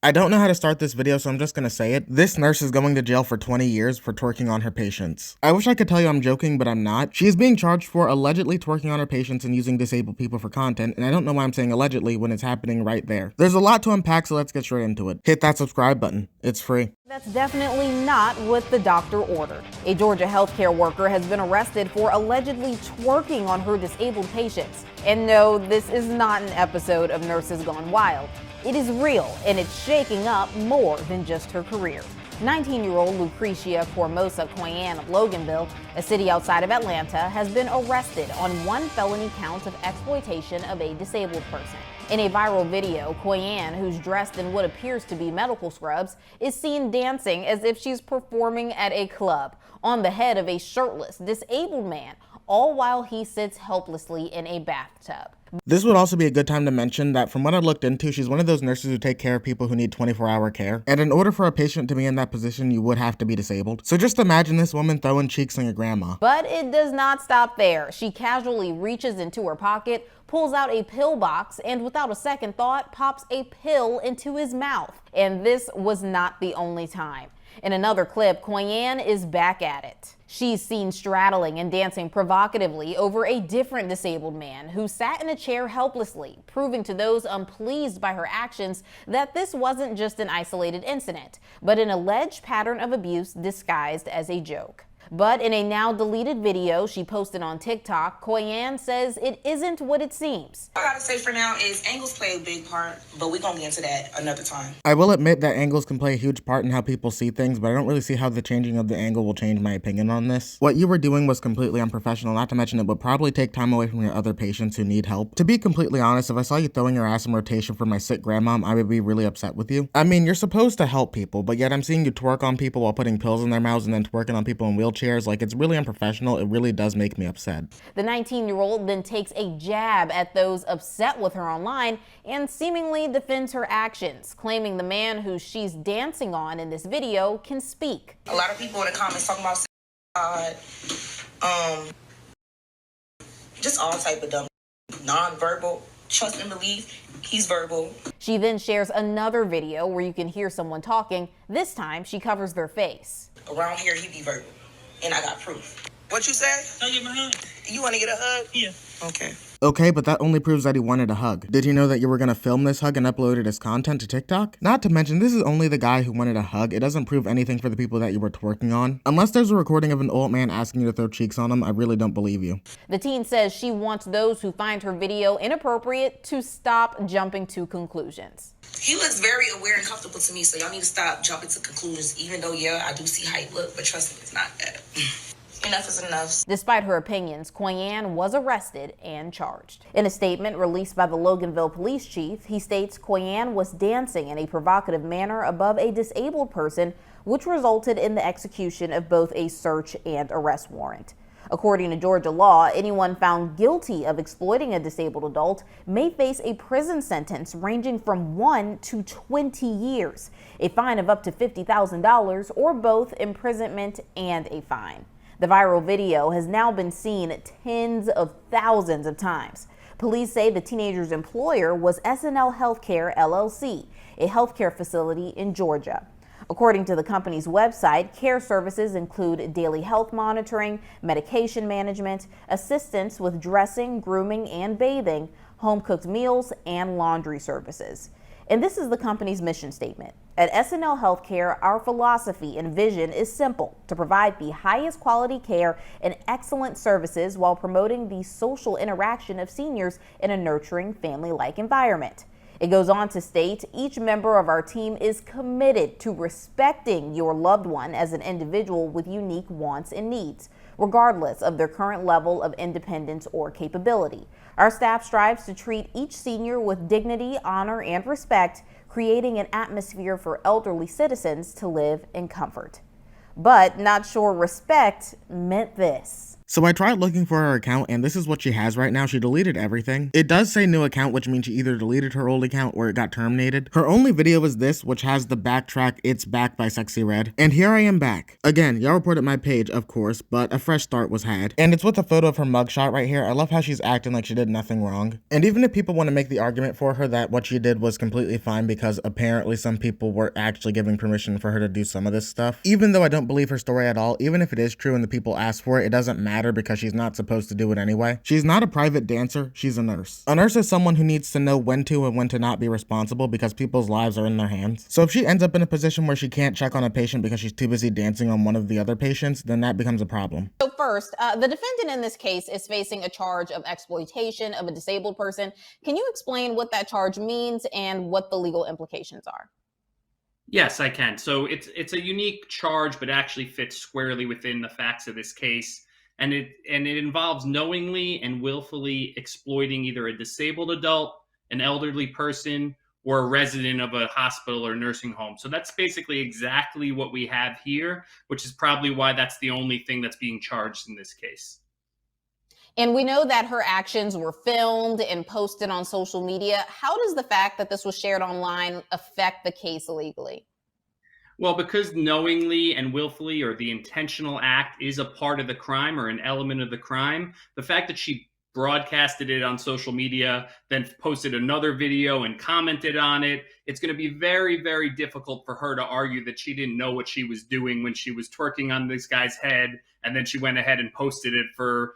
I don't know how to start this video, so I'm just gonna say it. This nurse is going to jail for 20 years for twerking on her patients. I wish I could tell you I'm joking, but I'm not. She is being charged for allegedly twerking on her patients and using disabled people for content, and I don't know why I'm saying allegedly when it's happening right there. There's a lot to unpack, so let's get straight into it. Hit that subscribe button. It's free. That's definitely not what the doctor ordered. A Georgia healthcare worker has been arrested for allegedly twerking on her disabled patients. And no, this is not an episode of Nurses Gone Wild. It is real, and it's shaking up more than just her career. 19-year-old Lucretia Formosa Coyan of Loganville, a city outside of Atlanta, has been arrested on one felony count of exploitation of a disabled person. In a viral video, Coyan, who's dressed in what appears to be medical scrubs, is seen dancing as if she's performing at a club on the head of a shirtless, disabled man, all while he sits helplessly in a bathtub. This would also be a good time to mention that from what I looked into, she's one of those nurses who take care of people who need 24-hour care. And in order for a patient to be in that position, you would have to be disabled. So just imagine this woman throwing cheeks on your grandma. But it does not stop there. She casually reaches into her pocket, pulls out a pill box, and without a second thought, pops a pill into his mouth. And this was not the only time. In another clip, Coyan is back at it. She's seen straddling and dancing provocatively over a different disabled man who sat in a chair helplessly, proving to those unpleased by her actions that this wasn't just an isolated incident, but an alleged pattern of abuse disguised as a joke. But in a now deleted video she posted on TikTok, Coyan says it isn't what it seems. All I gotta say for now is angles play a big part, but we're gonna get into that another time. I will admit that angles can play a huge part in how people see things, but I don't really see how the changing of the angle will change my opinion on this. What you were doing was completely unprofessional, not to mention it would probably take time away from your other patients who need help. To be completely honest, if I saw you throwing your ass in rotation for my sick grandmom, I would be really upset with you. I mean, you're supposed to help people, but yet I'm seeing you twerk on people while putting pills in their mouths and then twerking on people in wheelchairs. Like, it's really unprofessional. It really does make me upset. The 19-year-old then takes a jab at those upset with her online and seemingly defends her actions, claiming the man who she's dancing on in this video can speak. A lot of people in the comments talking about just all type of dumb, non-verbal, trust and believe. He's verbal. She then shares another video where you can hear someone talking. This time she covers their face. Around here he be verbal. And I got proof. What you say? I'll get my hug. You want to get a hug? Yeah. Okay. Okay, but that only proves that he wanted a hug. Did you know that you were gonna film this hug and upload it as content to TikTok? Not to mention, this is only the guy who wanted a hug. It doesn't prove anything for the people that you were twerking on. Unless there's a recording of an old man asking you to throw cheeks on him, I really don't believe you. The teen says she wants those who find her video inappropriate to stop jumping to conclusions. He looks very aware and comfortable to me, so y'all need to stop jumping to conclusions, even though, yeah, I do see how he look, but trust me, it's not that. Enough is enough. Despite her opinions, Coyan was arrested and charged. In a statement released by the Loganville police chief, he states Coyan was dancing in a provocative manner above a disabled person, which resulted in the execution of both a search and arrest warrant. According to Georgia law, anyone found guilty of exploiting a disabled adult may face a prison sentence ranging from 1 to 20 years, a fine of up to $50,000, or both imprisonment and a fine. The viral video has now been seen tens of thousands of times. Police say the teenager's employer was SNL Healthcare LLC, a healthcare facility in Georgia. According to the company's website, care services include daily health monitoring, medication management, assistance with dressing, grooming, and bathing, home-cooked meals, and laundry services. And this is the company's mission statement. At SNL Healthcare, our philosophy and vision is simple: to provide the highest quality care and excellent services while promoting the social interaction of seniors in a nurturing, family-like environment. It goes on to state, each member of our team is committed to respecting your loved one as an individual with unique wants and needs, regardless of their current level of independence or capability. Our staff strives to treat each senior with dignity, honor, and respect, creating an atmosphere for elderly citizens to live in comfort. But not sure respect meant this. So I tried looking for her account, and this is what she has right now. She deleted everything. It does say new account, which means she either deleted her old account or it got terminated. Her only video is this, which has the backtrack "It's Back" by Sexy Red. And here I am back. Again, y'all reported my page, of course, but a fresh start was had. And it's with a photo of her mugshot right here. I love how she's acting like she did nothing wrong. And even if people want to make the argument for her that what she did was completely fine because apparently some people were actually giving permission for her to do some of this stuff, even though I don't believe her story at all, even if it is true and the people ask for it, it doesn't matter because she's not supposed to do it anyway. She's not a private dancer, she's a nurse. A nurse is someone who needs to know when to and when to not be responsible because people's lives are in their hands. So if she ends up in a position where she can't check on a patient because she's too busy dancing on one of the other patients, then that becomes a problem. So first, the defendant in this case is facing a charge of exploitation of a disabled person. Can you explain what that charge means and what the legal implications are? Yes, I can. So it's a unique charge, but actually fits squarely within the facts of this case, and it involves knowingly and willfully exploiting either a disabled adult, an elderly person, or a resident of a hospital or nursing home. So that's basically exactly what we have here, which is probably why that's the only thing that's being charged in this case. And we know that her actions were filmed and posted on social media. How does the fact that this was shared online affect the case legally? Well, because knowingly and willfully or the intentional act is a part of the crime or an element of the crime, the fact that she broadcasted it on social media, then posted another video and commented on it, it's going to be very, very difficult for her to argue that she didn't know what she was doing when she was twerking on this guy's head, and then she went ahead and posted it for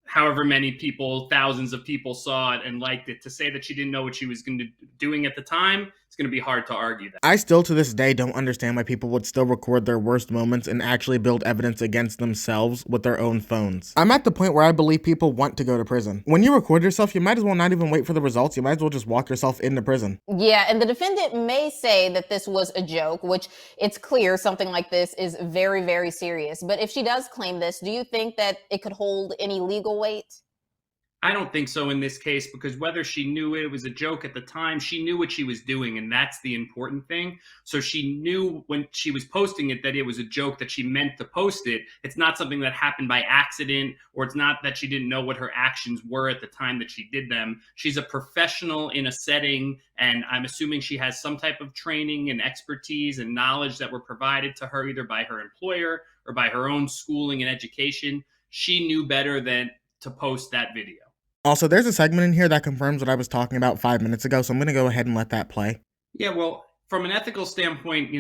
however many people, thousands of people saw it and liked it. To say that she didn't know what she was doing at the time, it's going to be hard to argue that. I still to this day don't understand why people would still record their worst moments and actually build evidence against themselves with their own phones. I'm at the point where I believe people want to go to prison. When you record yourself, you might as well not even wait for the results. You might as well just walk yourself into prison. Yeah, and the defendant may say that this was a joke, which it's clear something like this is very, very serious. But if she does claim this, do you think that it could hold any legal weight? I don't think so in this case, because whether she knew it was a joke at the time, she knew what she was doing, and that's the important thing. So she knew when she was posting it that it was a joke, that she meant to post it. It's not something that happened by accident, or it's not that she didn't know what her actions were at the time that she did them. She's a professional in a setting, and I'm assuming she has some type of training and expertise and knowledge that were provided to her either by her employer or by her own schooling and education. She knew better than to post that video. Also, there's a segment in here that confirms what I was talking about 5 minutes ago, so I'm going to go ahead and let that play. Yeah, well, from an ethical standpoint,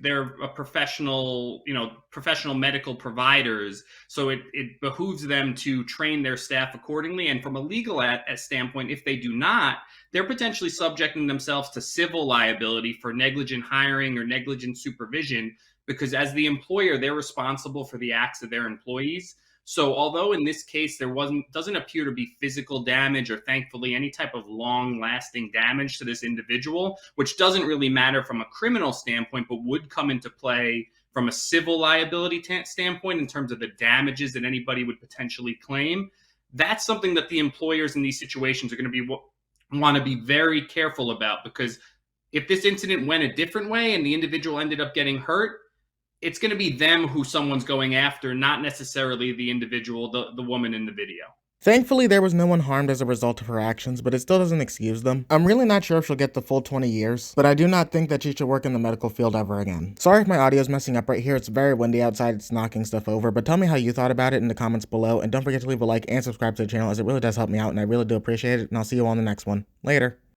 they're a professional, professional medical providers, so it behooves them to train their staff accordingly. And from a legal standpoint, if they do not, they're potentially subjecting themselves to civil liability for negligent hiring or negligent supervision, because as the employer, they're responsible for the acts of their employees. So although in this case doesn't appear to be physical damage or thankfully any type of long-lasting damage to this individual, which doesn't really matter from a criminal standpoint, but would come into play from a civil liability standpoint in terms of the damages that anybody would potentially claim, that's something that the employers in these situations are going to want to be very careful about, because if this incident went a different way and the individual ended up getting hurt, it's going to be them who someone's going after, not necessarily the individual, the woman in the video. Thankfully, there was no one harmed as a result of her actions, but it still doesn't excuse them. I'm really not sure if she'll get the full 20 years, but I do not think that she should work in the medical field ever again. Sorry if my audio is messing up right here. It's very windy outside. It's knocking stuff over, but tell me how you thought about it in the comments below, and don't forget to leave a like and subscribe to the channel, as it really does help me out, and I really do appreciate it, and I'll see you all in the next one. Later.